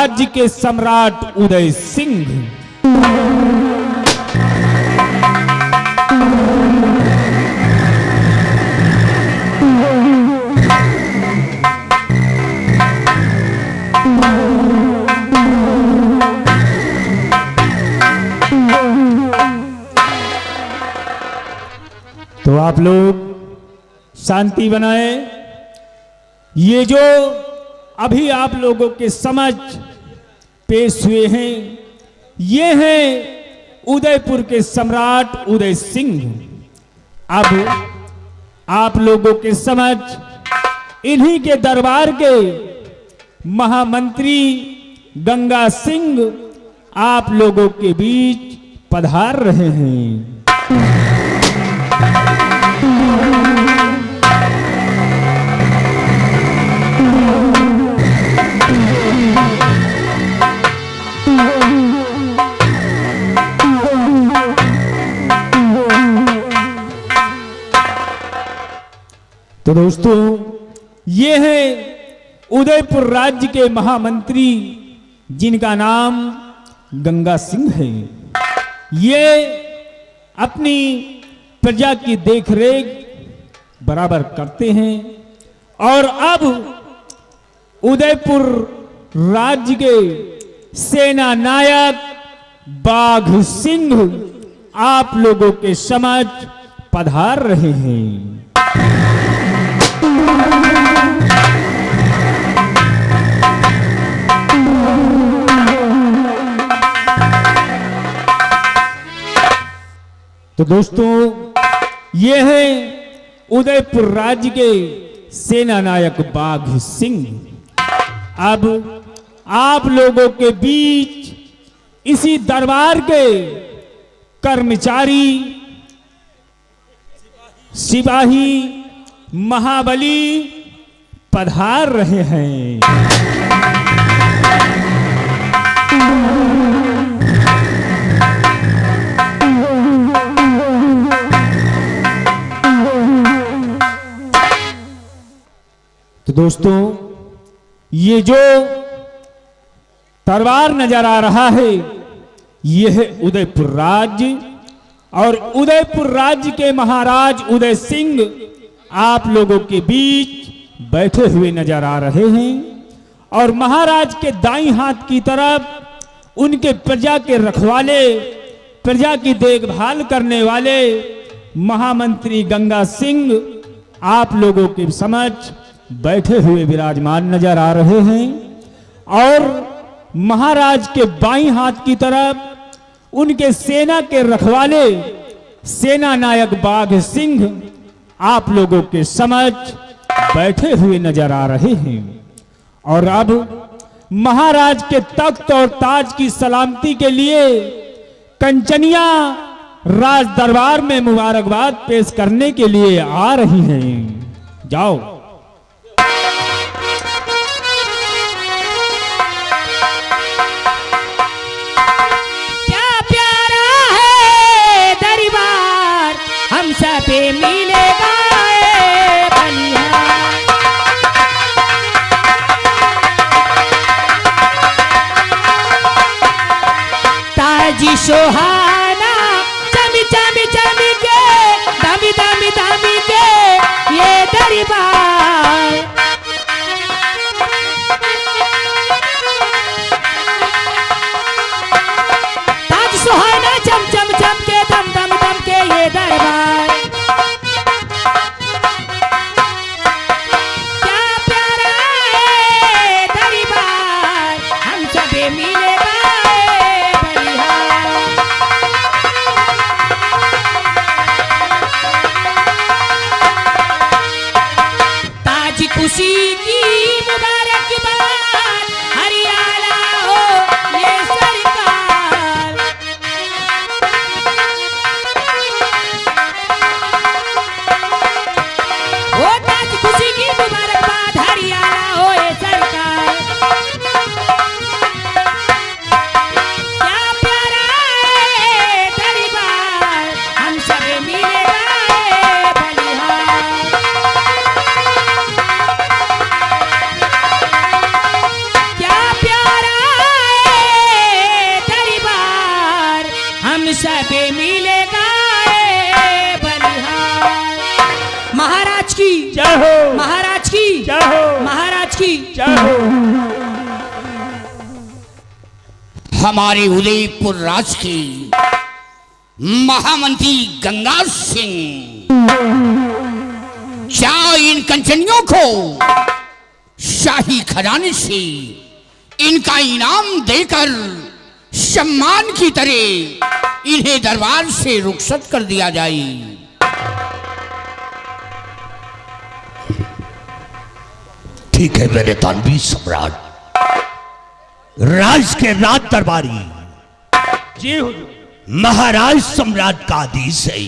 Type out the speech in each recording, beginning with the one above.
राज्य के सम्राट उदय सिंह। तो आप लोग शांति बनाए। ये जो अभी आप लोगों के समझ पेश हुए हैं, ये हैं उदयपुर के सम्राट उदय सिंह। अब आप लोगों के समझ इन्हीं के दरबार के महामंत्री गंगा सिंह आप लोगों के बीच पधार रहे हैं। तो दोस्तों, ये है उदयपुर राज्य के महामंत्री जिनका नाम गंगा सिंह है। ये अपनी प्रजा की देखरेख बराबर करते हैं और अब उदयपुर राज्य के सेना नायक बाघ सिंह आप लोगों के समझ पधार रहे हैं। तो दोस्तों, ये है उदयपुर राज्य के सेना नायक बाघ सिंह। अब आप लोगों के बीच इसी दरबार के कर्मचारी, सिपाही, महाबली पधार रहे हैं। तो दोस्तों, ये जो दरबार नजर आ रहा है, ये है उदयपुर राज्य और उदयपुर राज्य के महाराज उदय सिंह आप लोगों के बीच बैठे हुए नजर आ रहे हैं। और महाराज के दाईं हाथ की तरफ उनके प्रजा के रखवाले, प्रजा की देखभाल करने वाले महामंत्री गंगा सिंह आप लोगों के समझ बैठे हुए विराजमान नजर आ रहे हैं। और महाराज के बाईं हाथ की तरफ उनके सेना के रखवाले सेना नायक बाघ सिंह आप लोगों के समझ बैठे हुए नजर आ रहे हैं। और अब महाराज के तख्त और ताज की सलामती के लिए कंचनिया राज दरबार में मुबारकबाद पेश करने के लिए आ रही हैं। जाओ। क्या प्यारा है दरबार हम सब मिलेगा ताजी सोहाना चमी चमी चमी के दामी दामी दामी के ये दरबार ताज सोहाना चम चम चम के दम दम दम के ये दरबार क्या प्यारा है दरबार हम सब मिलेगा सबे मिलेगा ए बलिहार। महाराज की जय हो, महाराज की जय हो, महाराज की जय हो। हमारे उदयपुर राज की महामंत्री गंगा सिंह, क्या इन कंचनियों को शाही खजाने से इनका इनाम देकर सम्मान की तरह इन्हें दरबार से रुखसत कर दिया जाए? ठीक है मेरे तानवीर सम्राट, राज के राज दरबारी जी हुजूर। महाराज सम्राट का आदेश है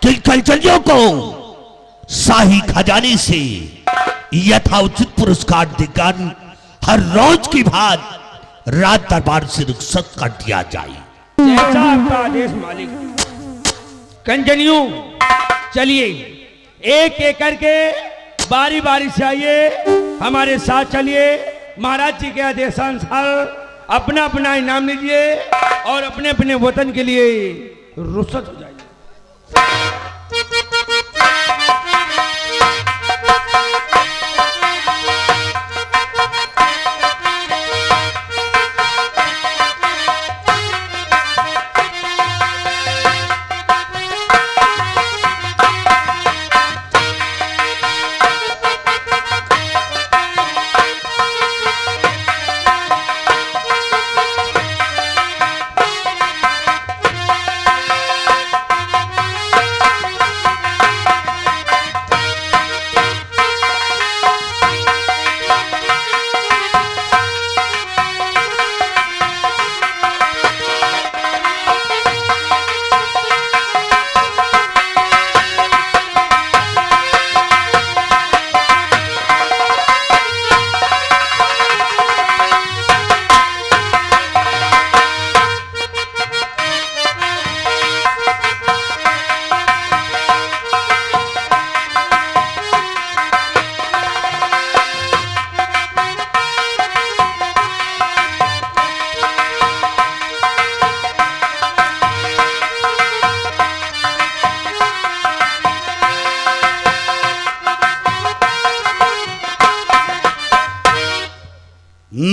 कि कंचनियों को शाही खजाने से यथाउचित पुरस्कार देकर हर रोज की बात राज दरबार से रुखसत कर दिया जाए। जैसा आपका आदेश मालिक। कंजनियों, चलिए एक एक करके बारी बारी से आइए, हमारे साथ चलिए। महाराज जी के आदेशानुसार अपना अपना इनाम लीजिए और अपने अपने वतन के लिए रुखसत हो जाइए।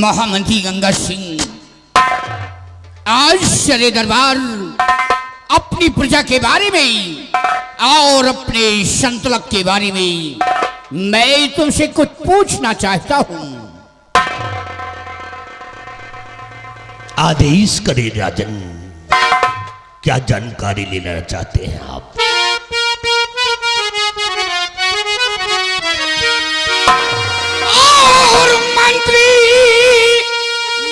महामंत्री गंगा सिंह, आज शरे दरबार अपनी प्रजा के बारे में और अपने संतलक के बारे में मैं तुमसे कुछ पूछना चाहता हूं। आदेश करें राजन, क्या जानकारी लेना चाहते हैं आप? और मंत्री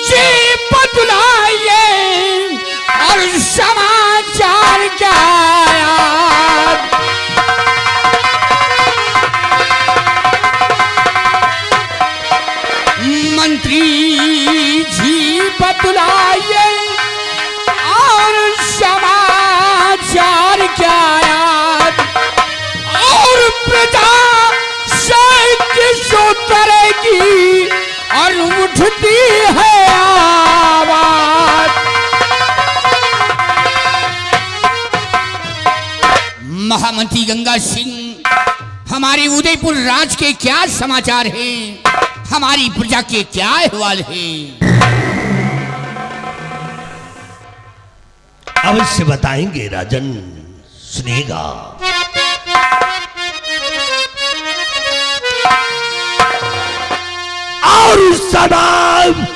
जी बतलाइए और समाचार क्या आया? मंत्री जी बतलाइए और समाचार क्या आया? और प्रजा किसो करेगी और उठती है आवाज। महामंत्री गंगा सिंह, हमारे उदयपुर राज के क्या समाचार हैं? हमारी प्रजा के क्या अहवाल हैं? अवश्य बताएंगे राजन, सुनिएगा। और समाचार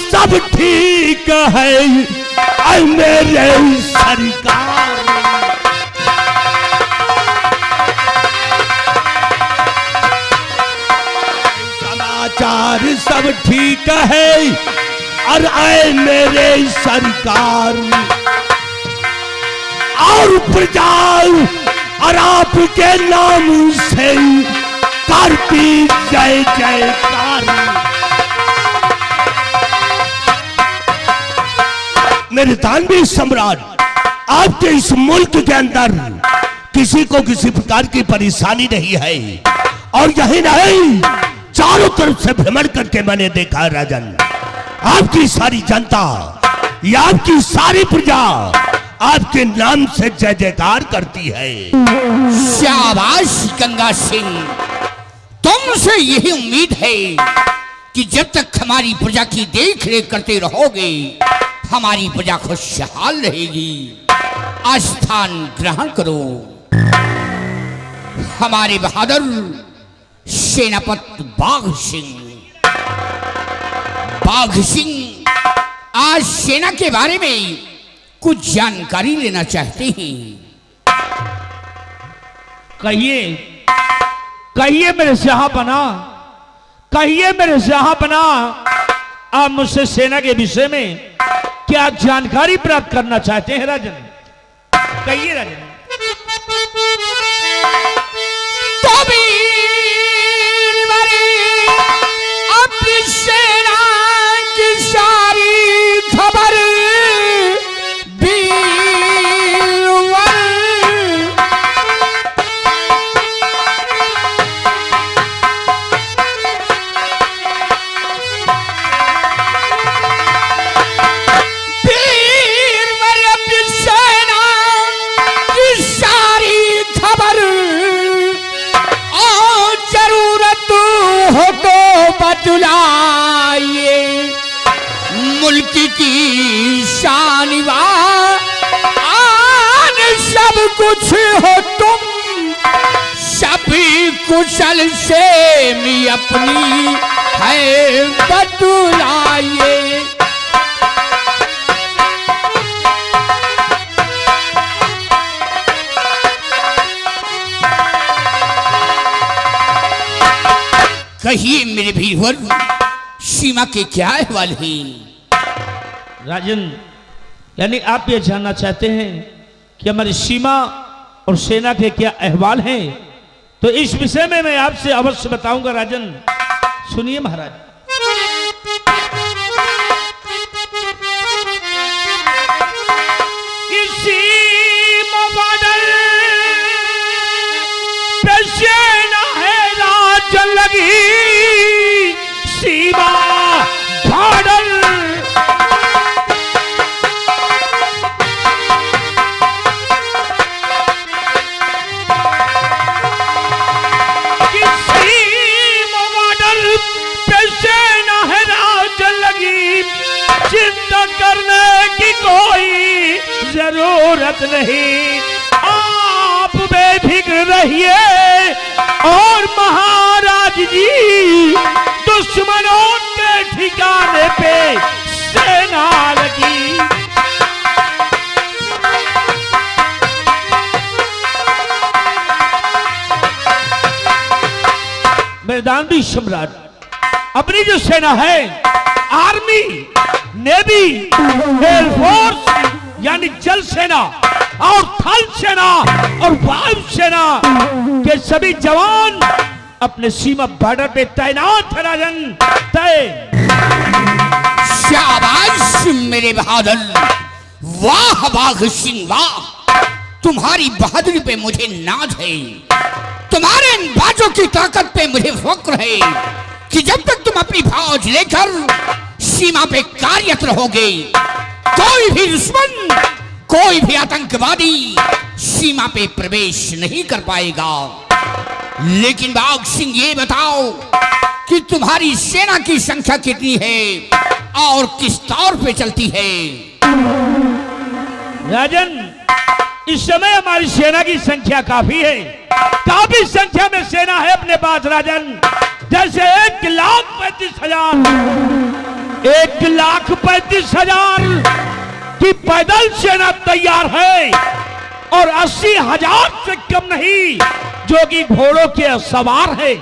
सब ठीक है ऐ मेरे सरकार। समाचार सब ठीक है और ऐ मेरे सरकार, और प्रजा और आपके नाम से करती जय जयकार। मेरे तानवीर सम्राट, आपके इस मुल्क के अंदर किसी को किसी प्रकार की परेशानी नहीं है, और यही नहीं चारों तरफ से भ्रमण करके मैंने देखा राजन, आपकी सारी जनता ये आपकी सारी प्रजा आपके नाम से जय जयकार करती है। शाबाश गंगा सिंह, तुमसे यही उम्मीद है कि जब तक हमारी प्रजा की देख रेख करते रहोगे हमारी प्रजा खुशहाल रहेगी। आस्थान ग्रहण करो। हमारे बहादुर सेनापति बाघ सिंह आज सेना के बारे में कुछ जानकारी लेना चाहते हैं। कहिए कहिए मेरे जहांपना, कहिए मेरे जहांपना, आप मुझसे सेना के विषय में क्या जानकारी प्राप्त करना चाहते हैं राजन? कहिए राजन। अपनी सेना की सारी खबर बतलाइए। मुल्क की शानिवा आन सब कुछ हो तुम, सभी कुशल से मी अपनी है बतलाइए। कहिए मेरे वीरवर, सीमा के क्या अहवाल है? राजन, यानी आप ये जानना चाहते हैं कि हमारी सीमा और सेना के क्या अहवाल हैं, तो इस विषय में मैं आपसे अवश्य बताऊंगा राजन। सुनिए महाराज। इसी बॉर्डर पे सेना है राजन लगी, सीमा बॉर्डर चिंता करने की कोई जरूरत नहीं, आप बेफिक्र रहिए। और महाराज जी दुश्मनों के ठिकाने पे सेना लगी। मैदानी सम्राट अपनी जो सेना है, आर्मी, नेवी, एयरफोर्स यानी जल सेना और थल सेना और वायु सेना के सभी जवान अपने सीमा बॉर्डर पे तैनात है राजन। शाबाश मेरे बहादुर, वाह बाघ सिंह वाह, तुम्हारी बहादुरी पे मुझे नाज है। तुम्हारे इन बाजों की ताकत पे मुझे फक्र है कि जब तक तुम अपनी फौज लेकर सीमा पे कार्यरत रहोगे, कोई भी दुश्मन, कोई भी आतंकवादी सीमा पे प्रवेश नहीं कर पाएगा। लेकिन बाघ सिंह ये बताओ कि तुम्हारी सेना की संख्या कितनी है और किस तौर पे चलती है? राजन, इस समय हमारी सेना की संख्या काफी है, काफी संख्या में सेना है अपने पास राजन। जैसे 1,35,000 की पैदल सेना तैयार है और 80,000 से कम नहीं जो कि घोड़ों के सवार है।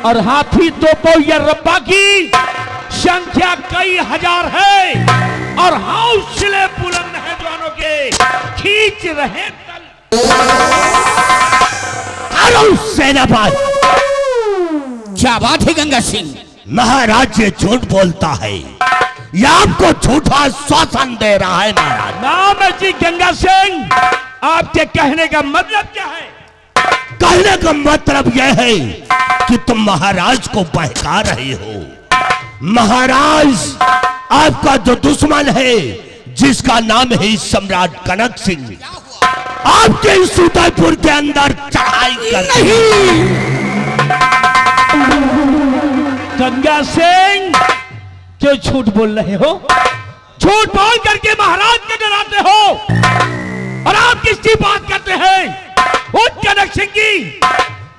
और हाथी तोपों या रब्बा की संख्या कई हजार है और हौसले बुलंद है जवानों के, खींच रहे सेनापति। क्या बात है गंगा सिंह? महाराज ये झूठ बोलता है, ये आपको झूठा आश्वासन दे रहा है महाराज। नाम जी गंगा सिंह, आपके कहने का मतलब क्या है? कहने का मतलब यह है कि तुम महाराज को बहका रहे हो। महाराज आपका जो दुश्मन है जिसका नाम है सम्राट कनक सिंह, आपके इस उदयपुर के अंदर चढ़ाई कर गंगा सिंह, क्यों झूठ बोल रहे हो? झूठ बोल करके महाराज को डराते हो और आप किसकी बात करते हैं? उस कनक सिंह की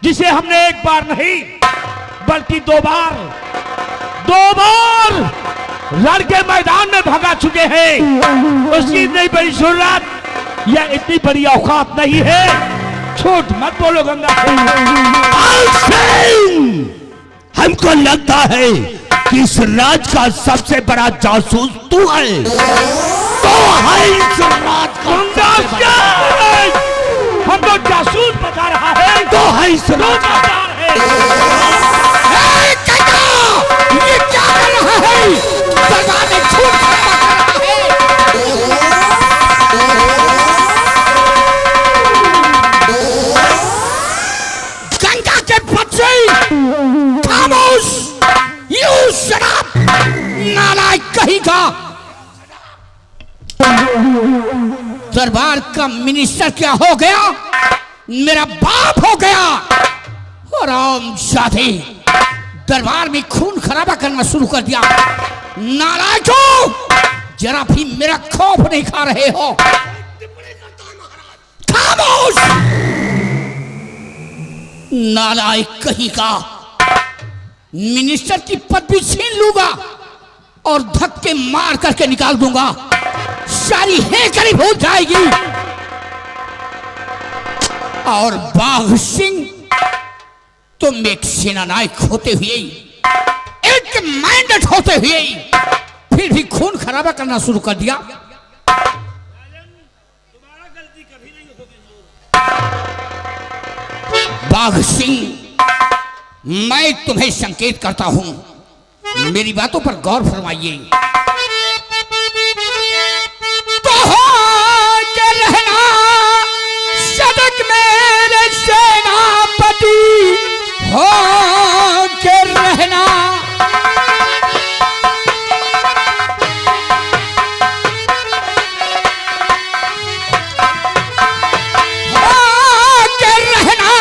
जिसे हमने एक बार नहीं बल्कि दो बार लड़ के मैदान में भगा चुके हैं। उसकी इतनी बड़ी जरूरत या इतनी बड़ी औकात नहीं है। झूठ मत बोलो गंगा सिंह। हमको लगता है कि इस राज का सबसे बड़ा जासूस तू है। तो है इस राज का हमको जासूस बता रहा है। तो है इस राज का ये क्या कर रहा है? दरबार में झूठ बता रहा है। गंगा के बच्चे खामोश, यू शराब नालायक कहीं का। दरबार का मिनिस्टर क्या हो गया? मेरा बाप हो गया। आराम शादी दरबार में खून खराबा करना शुरू कर दिया। नालायकों, जरा भी मेरा खौफ नहीं खा रहे हो। खामोश नालायक कहीं का। मिनिस्टर की पदवी छीन लूंगा और धक्के मार करके निकाल दूंगा। सारी है करीब हो जाएगी। और बाघ सिंह, तुम एक सेनानायक होते हुए, एक कमांडेंट होते हुए फिर भी खून खराबा करना शुरू कर दिया। बाघ सिंह, मैं तुम्हें संकेत करता हूं, मेरी बातों पर गौर फरमाइए। तो हो के रहना सदक मेरे सेनापति, हो के रहना। हो के रहना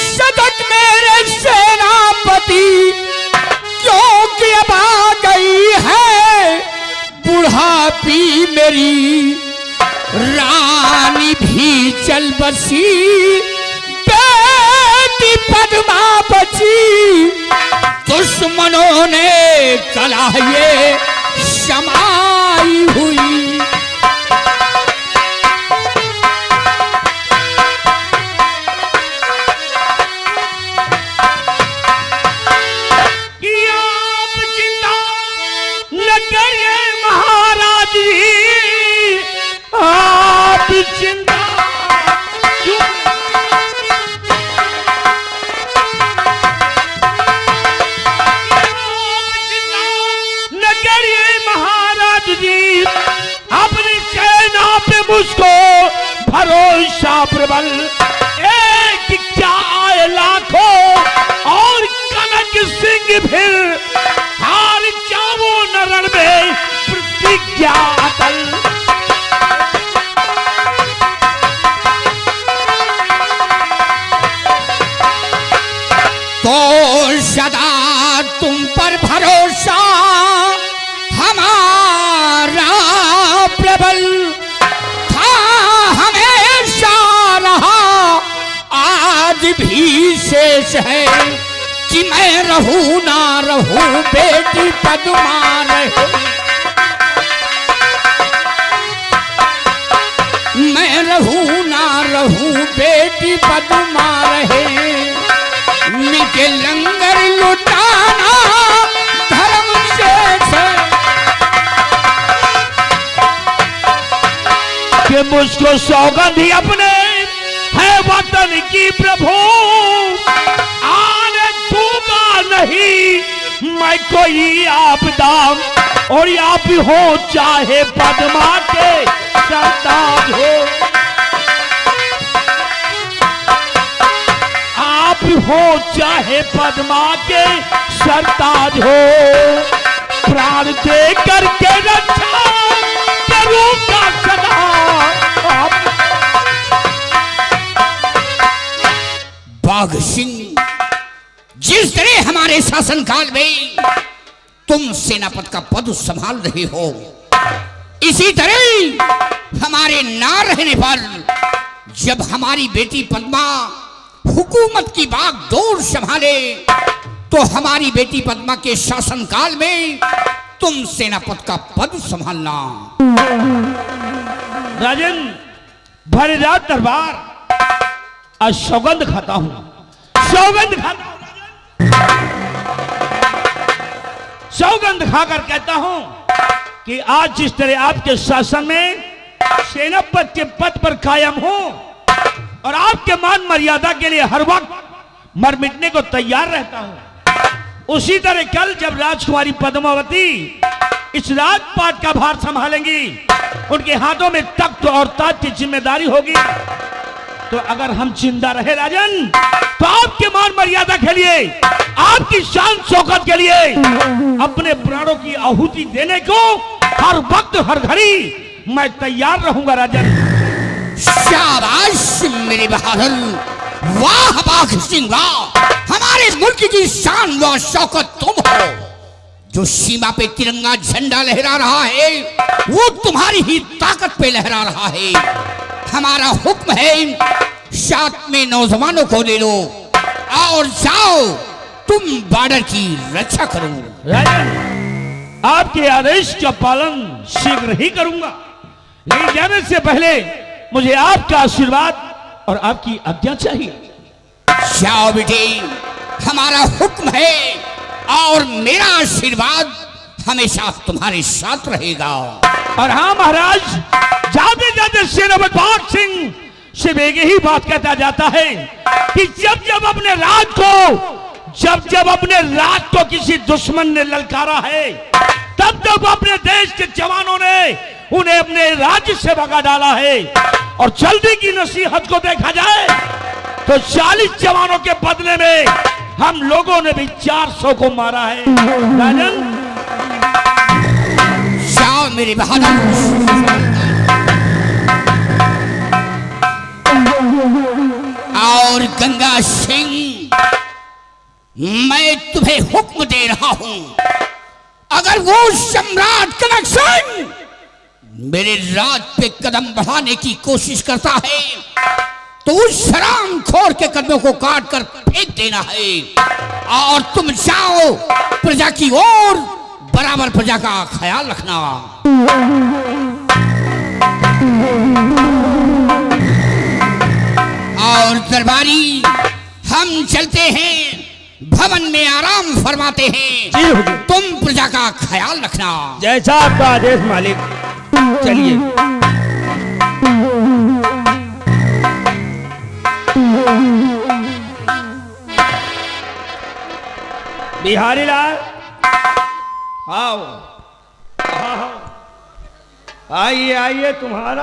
सदक मेरे सेनापति, क्योंकि अब आ गई है बुढ़ापी मेरी। रानी भी चल बसी, बेटी पद्मा बची। दुश्मनों ने कलाये समाई हुई। कि आप चिंता न करिए महाराज जी, आप चिंता क्यों? न करिए महाराज जी, अपनी सेना पे मुझको भरोसा प्रबल। एक क्या आए लाखों और कनक सिंह फिर हार जाओ न रण में प्रतिज्ञा अटल। तो सदा तुम पर भरोसा हमारा प्रबल था, हमेशा रहा, आज भी शेष है कि मैं रहूं ना रहूं, बेटी पद्मा रहे। मैं रहूं ना रहूं, बेटी पद्मा रहे। मिलके लंगर लुटाना धर्म शेष है। कि मुझको सौगंध ही अपने है वतन की प्रभु, आने दूंगा नहीं मैं कोई आपदा। और आप हो चाहे पद्मा के सरताज हो, आप हो चाहे पद्मा के सरताज हो। प्राण दे कर शासनकाल में तुम सेनापति का पद संभाल रहे हो, इसी तरह हमारे ना रहने पर जब हमारी बेटी पद्मा हुकूमत की बागडोर संभाले तो हमारी बेटी पद्मा के शासनकाल में तुम सेनापति का पद संभालना। राजन, भरी रात दरबार आज सौगंध खाता हूं, सौगंध खाता हूं सौगंध खाकर कहता हूं कि आज जिस तरह आपके शासन में सेनापति के पद पर कायम हूं और आपके मान मर्यादा के लिए हर वक्त मर मिटने को तैयार रहता हूं, उसी तरह कल जब राजकुमारी पद्मावती इस राजपाट का भार संभालेंगी, उनके हाथों में तख्त और ताज की जिम्मेदारी होगी, तो अगर हम जिंदा रहे राजन, तो आपके मान मर्यादा के लिए, आपकी शान शौकत के लिए अपने प्राणों की आहुति देने को हर वक्त हर घड़ी मैं तैयार रहूंगा राजन। शाबाश मेरे बहादुर, वाह बाघ सिंह वाह, हमारे मुल्क की शान व शौकत तुम हो। जो सीमा पे तिरंगा झंडा लहरा रहा है वो तुम्हारी ही ताकत पे लहरा रहा है। हमारा हुक्म है, साथ में नौजवानों को ले लो और जाओ तुम बॉर्डर की रक्षा करो। राजन, आपके आदेश का पालन शीघ्र ही करूंगा, लेकिन जाने से पहले मुझे आपका आशीर्वाद और आपकी आज्ञा चाहिए। जाओ बेटे, हमारा हुक्म है और मेरा आशीर्वाद हमेशा तुम्हारे साथ रहेगा। और हाँ महाराज, जाते जाते सेनापति बाघ सिंह सिर्फ एक ही बात कहता जाता है कि जब जब अपने राज को किसी दुश्मन ने ललकारा है, तब तब अपने देश के जवानों ने उन्हें अपने राज्य से भगा डाला है। और जल्दी की नसीहत को देखा जाए तो 40 जवानों के बदले में हम लोगों ने भी 400 को मारा है। राजन, जाओ मेरे बहादुर। और गंगा सिंह, मैं तुम्हें हुक्म दे रहा हूं, अगर वो सम्राट कनक सिंह मेरे राज पे कदम बढ़ाने की कोशिश करता है तो उस शराम खोर के कदमों को काट कर फेंक देना है और तुम जाओ प्रजा की ओर बराबर प्रजा का ख्याल रखना। और दरबारी, हम चलते हैं, भवन में आराम फरमाते हैं, जी हुजूर। तुम प्रजा का ख्याल रखना। जैसा आपका आदेश मालिक। चलिए। बिहारी लाल, आओ, आइए आइए, तुम्हारा